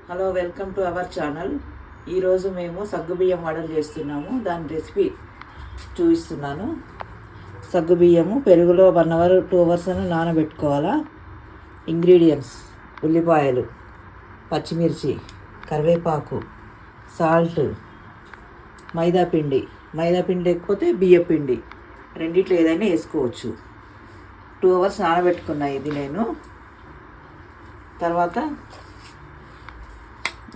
Hello, welcome to our channel. ఈరోజు మేము సగ్గుబియ్యం వడలు చేస్తున్నాము. దాని రెసిపీ చూపిస్తున్నాను. సగ్గుబియ్యము పెరుగులో 1 అవర్ 2 అవర్స్ అని నానబెట్టుకోవాలా. ఇంగ్రీడియంట్స్: ఉల్లిపాయలు, పచ్చిమిర్చి, కరివేపాకు, సాల్ట్, మైదాపిండి. మైదాపిండి లేకపోతే బియ్యపిండి, రెండిట్లో ఏదైనా వేసుకోవచ్చు. 2 అవర్స్ నానబెట్టుకున్నా ఇది నేను. తర్వాత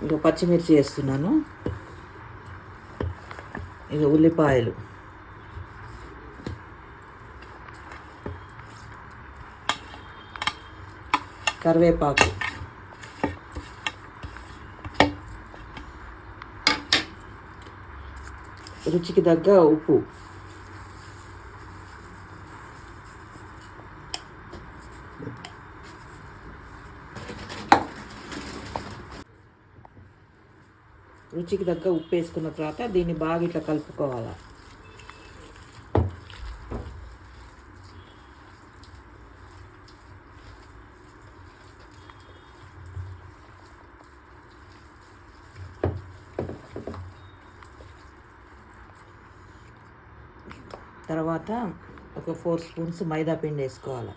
ఇక పచ్చిమిర్చి వేస్తున్నాను, ఇక ఉల్లిపాయలు, కరివేపాకు, రుచికి తగ్గ ఉప్పు, రుచికి తగ్గ ఉప్పు వేసుకున్న తర్వాత దీన్ని బాగా ఇట్లా కలుపుకోవాలి. తర్వాత ఒక 4 స్పూన్స్ మైదా పిండి వేసుకోవాలి.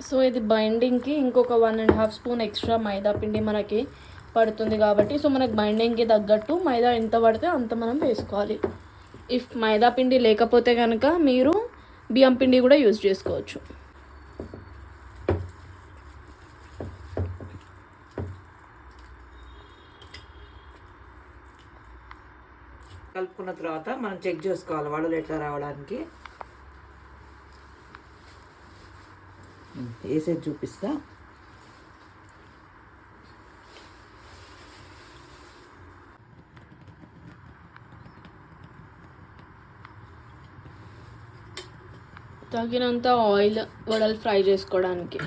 సో ఇది బైండింగ్కి ఇంకొక 1.5 స్పూన్ ఎక్స్ట్రా మైదా పిండి మనకి పడుతుంది కాబట్టి, సో మనకి బైండింగ్కి తగ్గట్టు మైదా ఎంత పడితే అంత మనం వేసుకోవాలి. ఇఫ్ మైదా పిండి లేకపోతే కనుక మీరు బియ్యం పిండి కూడా యూజ్ చేసుకోవచ్చు. కలుపుకున్న తర్వాత మనం చెక్ చేసుకోవాలి వడలు ఎట్లా రావడానికి. వేసేది చూపిస్తా. తగినంత ఆయిల్ వడలు ఫ్రై చేసుకోవడానికి.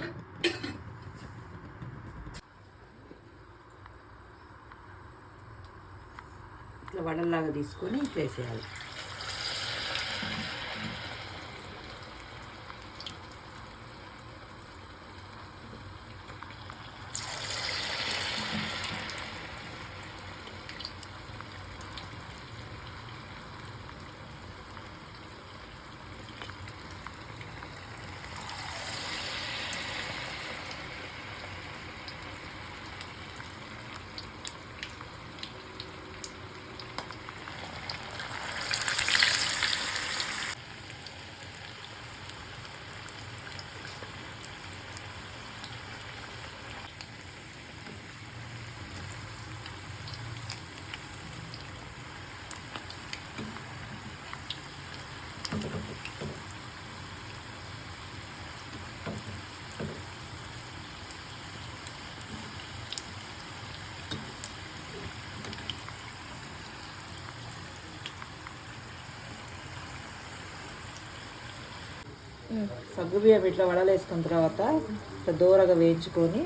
ఇట్లా వడల్లాగా తీసుకొని వేసేయాలి. సగ్గుబియ్యం ఇట్లా వడలు వేసుకున్న తర్వాత ఇట్లా దూరగా వేయించుకొని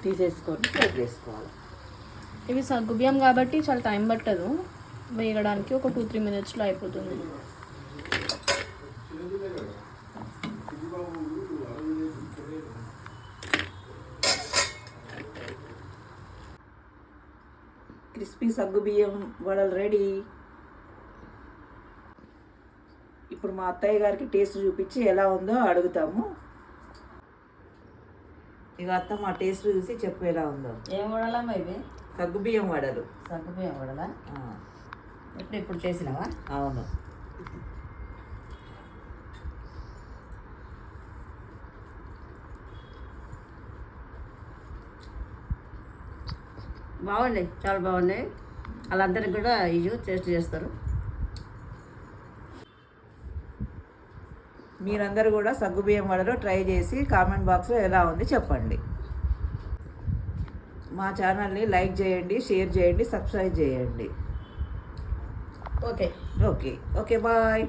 తీసేసుకొని ప్లేట్ వేసుకోవాలి. ఇవి సగ్గుబియ్యం కాబట్టి చాలా టైం పట్టదు వేయడానికి, ఒక 2-3 మినిట్స్లో అయిపోతుంది. క్రిస్పీ సగ్గుబియ్యం వడలు రెడీ. ఇప్పుడు మా అత్తయ్య గారికి టేస్ట్ చూపించి ఎలా ఉందో అడుగుతాము. ఇక అత్త మా టేస్ట్ చూసి చెప్పు ఎలా ఉందో. ఏం వడలమ్మా ఇవి? సగ్గుబియ్యం వడలు. సగ్గుబియ్యం వడలా? ఇప్పుడు చేసినావా? అవును. బాగున్నాయి, చాలా బాగున్నాయి. వాళ్ళందరికీ కూడా ఇవి టేస్ట్ చేస్తారు. మీరందరూ కూడా సగ్గుబియ్యం వడలు ట్రై చేసి కామెంట్ బాక్స్లో ఎలా ఉంది చెప్పండి. మా ఛానల్ని లైక్ చేయండి, షేర్ చేయండి, సబ్స్క్రైబ్ చేయండి. Okay okay okay bye.